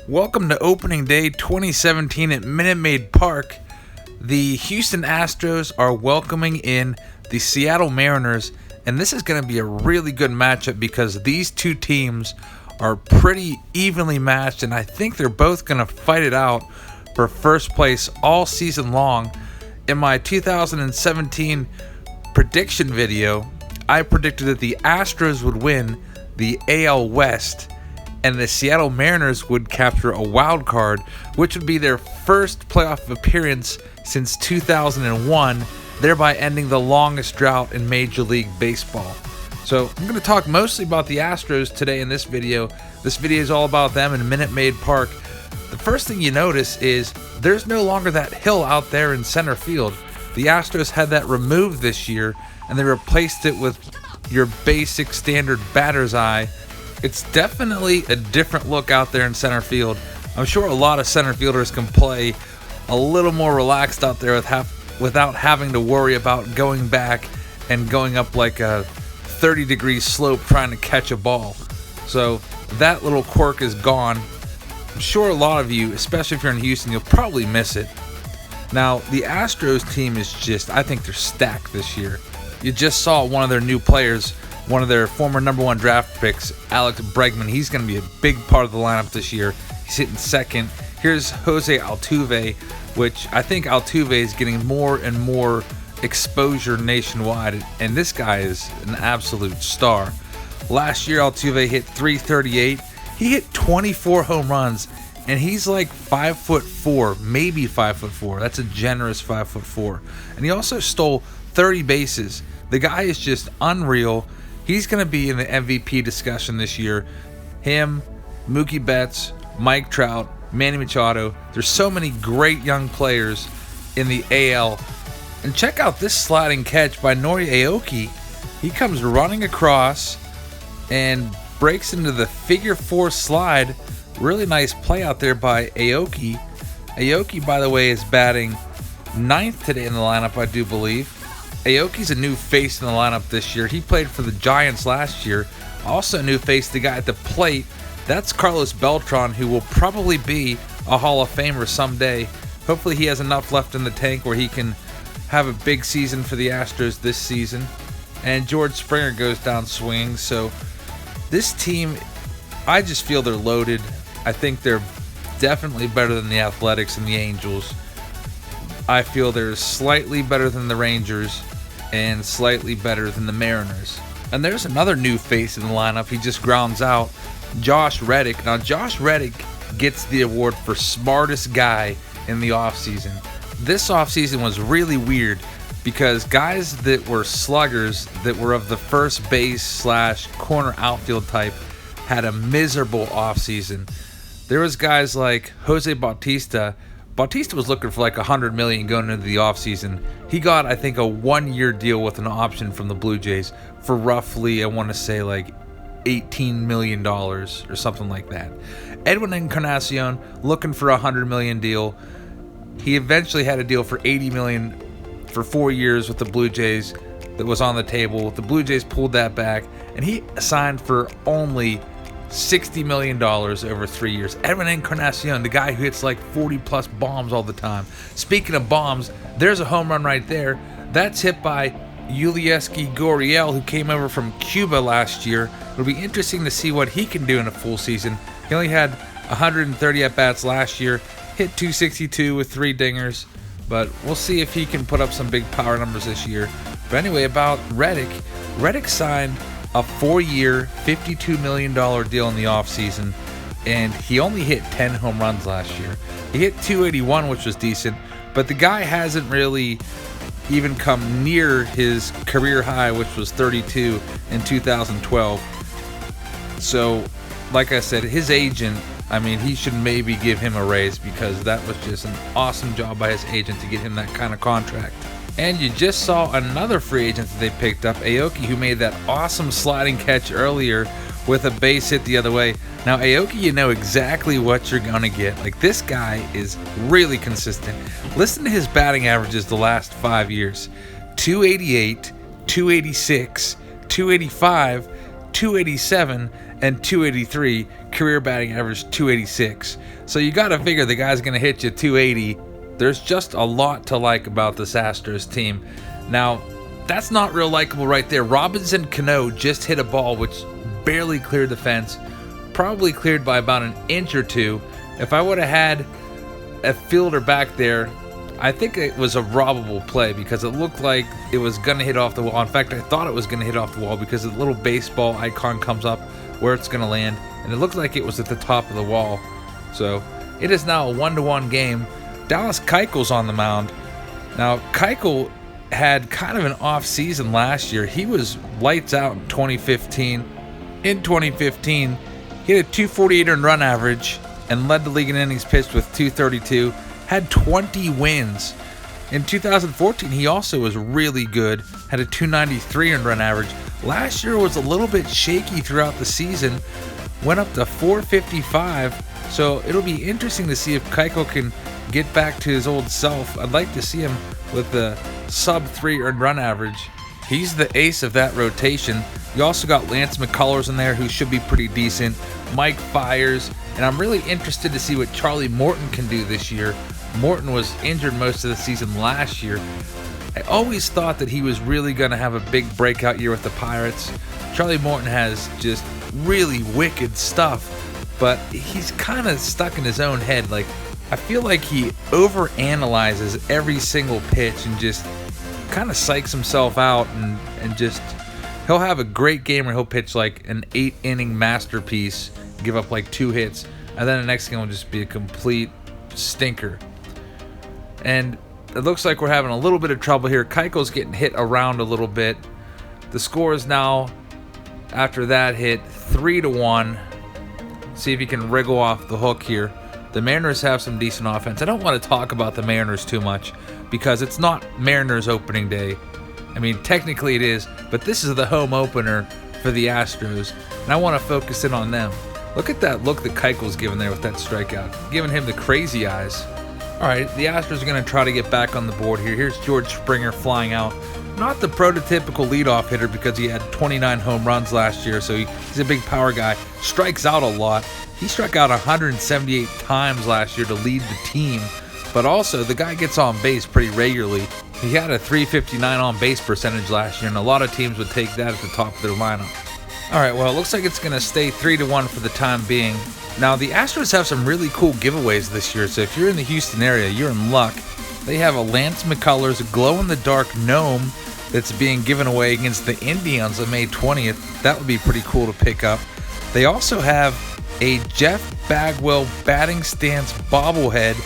Welcome to opening day 2017 at Minute Maid Park. The Houston Astros are welcoming in the Seattle Mariners, and this is going to be a really good matchup because these two teams are pretty evenly matched, and I think they're both going to fight it out for first place all season long. In my 2017 prediction video, I predicted that the Astros would win the AL West and the Seattle Mariners would capture a wild card, which would be their first playoff appearance since 2001, thereby ending the longest drought in Major League Baseball. So I'm going to talk mostly about the Astros today in this video. This video is all about them in Minute Maid Park. The first thing you notice is there's no longer that hill out there in center field. The Astros had that removed this year, and they replaced it with your basic standard batter's eye. It's definitely a different look out there in center field. I'm sure a lot of center fielders can play a little more relaxed out there without having to worry about going back and going up like a 30-degree slope trying to catch a ball. So that little quirk is gone. I'm sure a lot of you, especially if you're in Houston, you'll probably miss it. Now, the Astros team is I think they're stacked this year. You just saw one of their new players, one of their former number one draft picks, Alex Bregman. He's going to be a big part of the lineup this year. He's hitting second. Here's Jose Altuve, which I think Altuve is getting more and more exposure nationwide, and this guy is an absolute star. Last year, Altuve hit .338. He hit 24 home runs, and he's like 5'4", maybe 5'4". That's a generous 5'4". And he also stole 30 bases. The guy is just unreal. He's going to be in the MVP discussion this year. Him, Mookie Betts, Mike Trout, Manny Machado. There's so many great young players in the AL. And check out this sliding catch by Nori Aoki. He comes running across and breaks into the figure four slide. Really nice play out there by Aoki. Aoki, by the way, is batting ninth today in the lineup, I do believe. Aoki's a new face in the lineup this year. He played for the Giants last year. Also a new face, the guy at the plate. That's Carlos Beltran, who will probably be a Hall of Famer someday. Hopefully he has enough left in the tank where he can have a big season for the Astros this season. And George Springer goes down swinging. So this team, I just feel they're loaded. I think they're definitely better than the Athletics and the Angels. I feel they're slightly better than the Rangers and slightly better than the Mariners. And there's another new face in the lineup. He just grounds out, Josh Reddick. Now, Josh Reddick gets the award for smartest guy in the offseason. This offseason was really weird because guys that were sluggers that were of the first base / corner outfield type had a miserable offseason. There was guys like Jose Bautista. Bautista was looking for like $100 million going into the offseason. He got, I think, a 1-year deal with an option from the Blue Jays for roughly, I want to say, like $18 million or something like that. Edwin Encarnacion looking for a $100 million deal. He eventually had a deal for $80 million for 4 years with the Blue Jays that was on the table. The Blue Jays pulled that back, and he signed for only $60 million over 3 years. Edwin Encarnacion, the guy who hits like 40-plus bombs all the time. Speaking of bombs, there's a home run right there. That's hit by Yulieski Gurriel, who came over from Cuba last year. It'll be interesting to see what he can do in a full season. He only had 130 at-bats last year, hit .262 with 3 dingers, but we'll see if he can put up some big power numbers this year. But anyway, about Reddick. Reddick signed a 4-year, $52 million deal in the offseason, and he only hit 10 home runs last year. He hit .281, which was decent, but the guy hasn't really even come near his career high, which was 32 in 2012. So, like I said, his agent, I mean, he should maybe give him a raise because that was just an awesome job by his agent to get him that kind of contract. And you just saw another free agent that they picked up, Aoki, who made that awesome sliding catch earlier with a base hit the other way. Now, Aoki, you know exactly what you're going to get. Like, this guy is really consistent. Listen to his batting averages the last 5 years. .288, .286, .285, .287, and 283, career batting average 286. So you got to figure the guy's going to hit you 280. There's just a lot to like about this Astros team. Now, that's not real likable right there. Robinson Cano just hit a ball which barely cleared the fence, probably cleared by about an inch or two. If I would have had a fielder back there, I think it was a robbable play because it looked like it was going to hit off the wall. In fact, I thought it was going to hit off the wall because the little baseball icon comes up where it's going to land, and it looked like it was at the top of the wall. So it is now a 1-1 game. Dallas Keutchel's on the mound. Now, Keutchel had kind of an off season last year. He was lights out in 2015. In 2015, he had a 248 earned run average and led the league in innings pitched with 232, had 20 wins. In 2014, he also was really good, had a 293 earned run average. Last year was a little bit shaky throughout the season, went up to 455, so it'll be interesting to see if Keutchel can get back to his old self. I'd like to see him with the sub-3 earned run average. He's the ace of that rotation. You also got Lance McCullers in there, who should be pretty decent, Mike Fiers, and I'm really interested to see what Charlie Morton can do this year. Morton was injured most of the season last year. I always thought that he was really going to have a big breakout year with the Pirates. Charlie Morton has just really wicked stuff, but he's kind of stuck in his own head. Like, I feel like he overanalyzes every single pitch and just kind of psychs himself out, and just he'll have a great game where he'll pitch like an 8-inning masterpiece, give up like 2 hits, and then the next game will just be a complete stinker. And it looks like we're having a little bit of trouble here. Keutchel's getting hit around a little bit. The score is now, after that hit, 3-1. See if he can wriggle off the hook here. The Mariners have some decent offense. I don't want to talk about the Mariners too much because it's not Mariners opening day. I mean, technically it is, but this is the home opener for the Astros, and I want to focus in on them. Look at that look that Keutchel's giving there with that strikeout, giving him the crazy eyes. All right, the Astros are going to try to get back on the board here. Here's George Springer flying out. Not the prototypical leadoff hitter because he had 29 home runs last year, so he's a big power guy. Strikes out a lot. He struck out 178 times last year to lead the team, but also the guy gets on base pretty regularly. He had a 359 on base percentage last year, and a lot of teams would take that at the top of their lineup. All right, well, it looks like it's going to stay 3-1 for the time being. Now, the Astros have some really cool giveaways this year, so if you're in the Houston area, you're in luck. They have a Lance McCullers glow-in-the-dark gnome that's being given away against the Indians on May 20th. That would be pretty cool to pick up. They also have a Jeff Bagwell batting stance bobblehead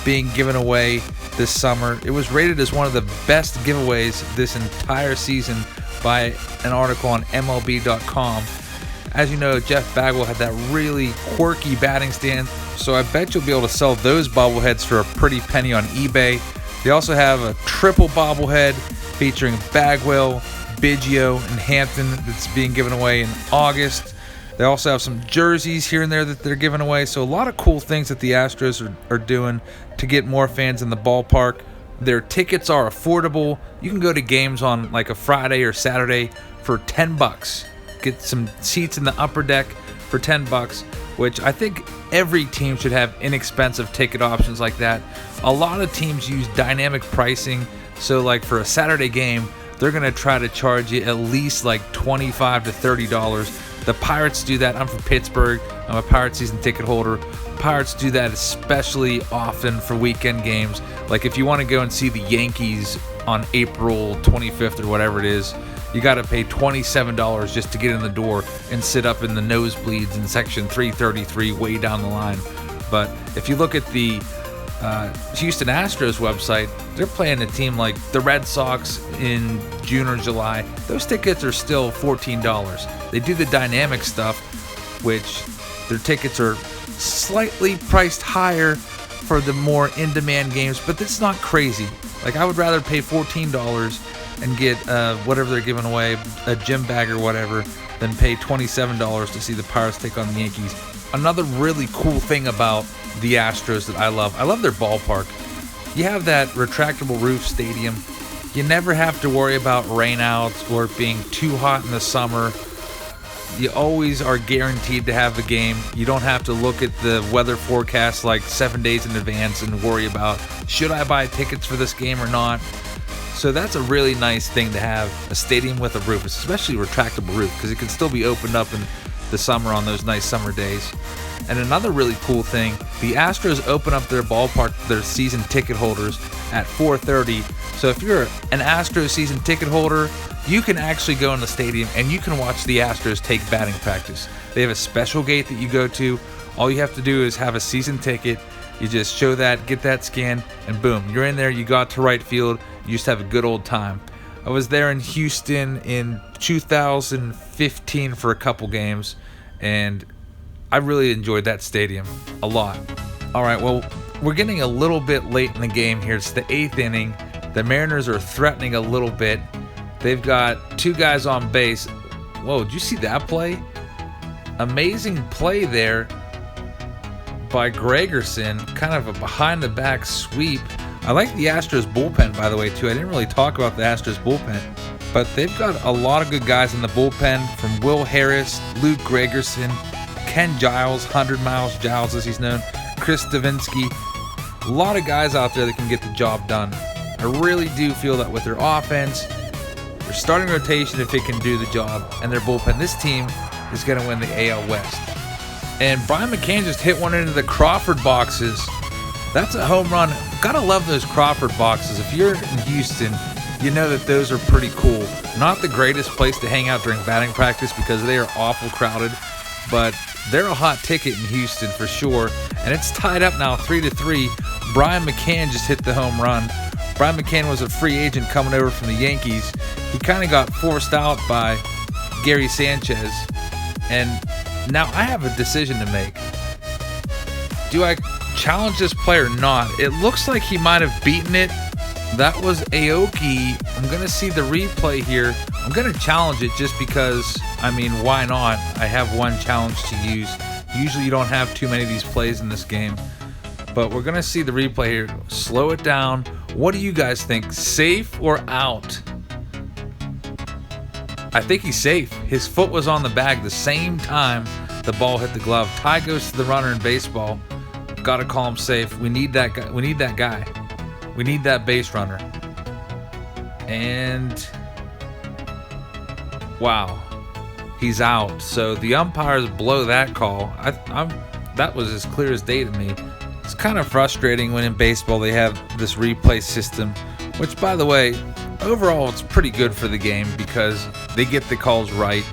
being given away this summer. It was rated as one of the best giveaways this entire season by an article on MLB.com. As you know, Jeff Bagwell had that really quirky batting stance, so I bet you'll be able to sell those bobbleheads for a pretty penny on eBay. They also have a triple bobblehead featuring Bagwell, Biggio, and Hampton that's being given away in August. They also have some jerseys here and there that they're giving away, so a lot of cool things that the Astros are doing to get more fans in the ballpark. Their tickets are affordable. You can go to games on like a Friday or Saturday for $10. Get some seats in the upper deck for $10, which I think every team should have inexpensive ticket options like that. A lot of teams use dynamic pricing, so like for a Saturday game, they're going to try to charge you at least like $25 to $30. The Pirates do that. I'm from Pittsburgh. I'm a Pirates season ticket holder. Pirates do that especially often for weekend games. Like if you want to go and see the Yankees on April 25th or whatever it is, you got to pay $27 just to get in the door and sit up in the nosebleeds in section 333 way down the line. But if you look at the Houston Astros website, they're playing a team like the Red Sox in June or July. Those tickets are still $14. They do the dynamic stuff, which their tickets are slightly priced higher for the more in-demand games, but it's not crazy. Like I would rather pay $14 and get whatever they're giving away, a gym bag or whatever, than pay $27 to see the Pirates take on the Yankees. Another really cool thing about the Astros that I love their ballpark. You have that retractable roof stadium. You never have to worry about rainouts or it being too hot in the summer. You always are guaranteed to have a game. You don't have to look at the weather forecast like 7 days in advance and worry about, should I buy tickets for this game or not? So that's a really nice thing to have, a stadium with a roof, especially a retractable roof, because it can still be opened up in the summer on those nice summer days. And another really cool thing, the Astros open up their ballpark to their season ticket holders at 4:30. So if you're an Astros season ticket holder, you can actually go in the stadium and you can watch the Astros take batting practice. They have a special gate that you go to. All you have to do is have a season ticket. You just show that, get that scanned, and boom, you're in there. You got to right field. You just have a good old time. I was there in Houston in 2015 for a couple games, and I really enjoyed that stadium a lot. All right, well, we're getting a little bit late in the game here. It's the 8th inning. The Mariners are threatening a little bit. They've got 2 guys on base. Whoa, did you see that play? Amazing play there by Gregerson, kind of a behind-the-back sweep. I like the Astros bullpen, by the way, too. I didn't really talk about the Astros bullpen, but they've got a lot of good guys in the bullpen, from Will Harris, Luke Gregerson, Ken Giles, 100 Miles Giles as he's known, Chris Davinsky. A lot of guys out there that can get the job done. I really do feel that with their offense, their starting rotation, if it can do the job, and their bullpen, this team is going to win the AL West. And Brian McCann just hit one into the Crawford boxes. That's a home run. Gotta love those Crawford boxes. If you're in Houston, you know that those are pretty cool. Not the greatest place to hang out during batting practice because they are awful crowded, but they're a hot ticket in Houston for sure. And it's tied up now 3-3. Brian McCann just hit the home run. Brian McCann was a free agent coming over from the Yankees. He kind of got forced out by Gary Sanchez. And now I have a decision to make. Do I challenge this player or not? It looks like he might have beaten it. That was Aoki. I'm going to see the replay here. I'm going to challenge it just because, I mean, why not? I have one challenge to use. Usually you don't have too many of these plays in this game. But we're going to see the replay here. Slow it down. What do you guys think? Safe or out? I think he's safe. His foot was on the bag the same time the ball hit the glove. Tie goes to the runner in baseball. Got to call him safe. We need that guy. We need that guy. We need that base runner. And wow, he's out. So the umpires blow that call. That was as clear as day to me. It's kind of frustrating when in baseball they have this replay system, which, by the way, overall it's pretty good for the game because they get the calls right.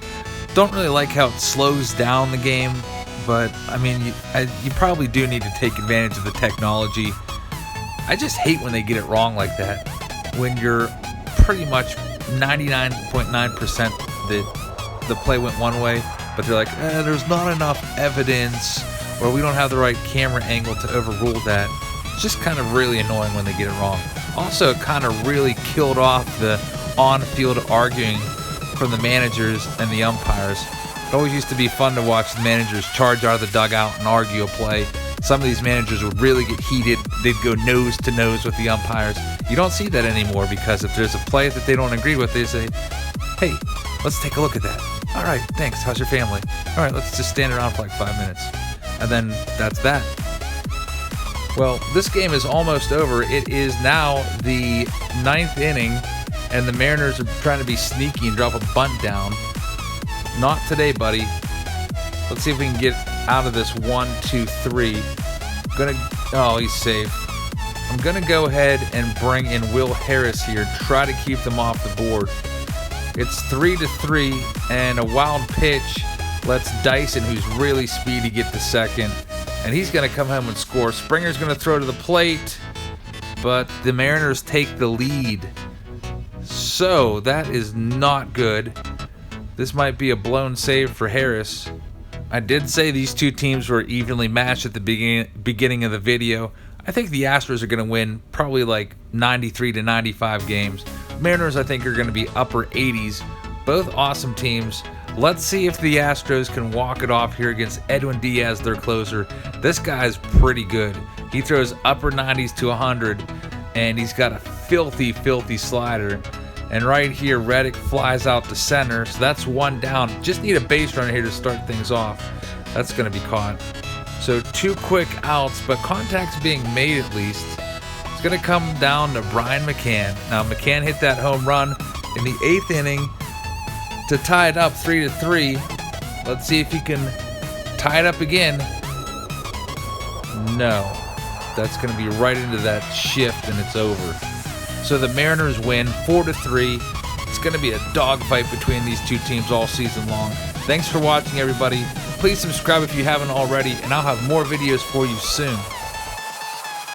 Don't really like how it slows down the game, but I mean, you probably do need to take advantage of the technology. I just hate when they get it wrong like that. When you're pretty much 99.9% that the play went one way, but they're like, there's not enough evidence, or we don't have the right camera angle to overrule that. It's just kind of really annoying when they get it wrong. Also, it kind of really killed off the on-field arguing from the managers and the umpires. It always used to be fun to watch the managers charge out of the dugout and argue a play. Some of these managers would really get heated. They'd go nose to nose with the umpires. You don't see that anymore because if there's a play that they don't agree with, they say, hey, let's take a look at that. All right, thanks. How's your family? All right, let's just stand around for like 5 minutes. And then that's that. Well, this game is almost over. It is now the 9th inning, and the Mariners are trying to be sneaky and drop a bunt down. Not today, buddy. Let's see if we can get out of this 1-2-3. Oh, he's safe. I'm gonna go ahead and bring in Will Harris here, try to keep them off the board. It's 3-3, and a wild pitch lets Dyson, who's really speedy, get the second, and he's gonna come home and score. Springer's gonna throw to the plate, but the Mariners take the lead. So that is not good. This might be a blown save for Harris. I did say these two teams were evenly matched at the beginning of the video. I think the Astros are going to win probably like 93 to 95 games. Mariners, I think, are going to be upper 80s. Both awesome teams. Let's see if the Astros can walk it off here against Edwin Diaz, their closer. This guy's pretty good. He throws upper 90s to 100, and he's got a filthy, filthy slider. And right here, Reddick flies out to center. So that's one down. Just need a base runner here to start things off. That's going to be caught. So 2 quick outs, but contact's being made at least. It's going to come down to Brian McCann. Now, McCann hit that home run in the 8th inning to tie it up 3-3. Let's see if he can tie it up again. No. That's going to be right into that shift, and it's over. So the Mariners win 4-3. It's going to be a dogfight between these two teams all season long. Thanks for watching, everybody. Please subscribe if you haven't already, and I'll have more videos for you soon.